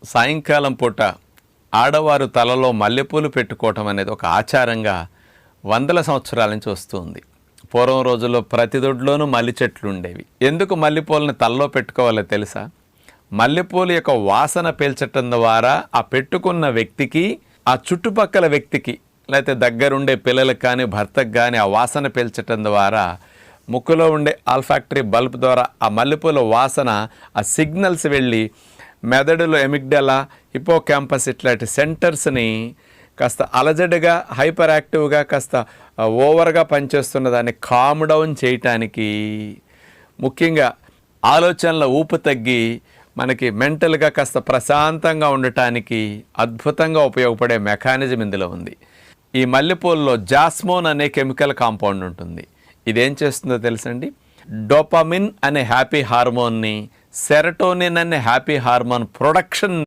సాయంకాలం పూట ఆడవారు తలలో మల్లెపూలు పెట్టుకోవటం అనేది ఒక ఆచారంగా వందల సంవత్సరాల నుంచి వస్తుంది. పూర్వం రోజుల్లో ప్రతి దొడ్లోనూ మల్లి చెట్లు ఉండేవి. ఎందుకు మల్లెపూలని తలలో పెట్టుకోవాలో తెలుసా? మల్లెపూలు యొక్క వాసన పీల్చటం ద్వారా ఆ పెట్టుకున్న వ్యక్తికి, ఆ చుట్టుపక్కల వ్యక్తికి, లేకపోతే దగ్గరుండే పిల్లలకు కానీ భర్తకు కానీ ఆ వాసన పీల్చటం ద్వారా ముక్కులో ఉండే ఆల్ఫాక్టరీ బల్బ్ ద్వారా ఆ మల్లెపూల వాసన, ఆ సిగ్నల్స్ వెళ్ళి మెదడులో ఎమిగ్డలా, హిపోకాంపస్ ఇట్లాంటి సెంటర్స్ని కాస్త అలజడిగా, హైపర్ యాక్టివ్గా, కాస్త ఓవర్గా పనిచేస్తున్న దాన్ని కామ్ డౌన్ చేయటానికి, ముఖ్యంగా ఆలోచనల ఊపు తగ్గి మనకి మెంటల్గా కాస్త ప్రశాంతంగా ఉండటానికి అద్భుతంగా ఉపయోగపడే మెకానిజం ఇందులో ఉంది. ఈ మల్లెపూలలో జాస్మోన్ అనే కెమికల్ కాంపౌండ్ ఉంటుంది. ఇదేం చేస్తుందో తెలుసండి? డోపమిన్ అనే హ్యాపీ హార్మోన్ని, సెరటోనిన్ అనే హ్యాపీ హార్మోన్ ప్రొడక్షన్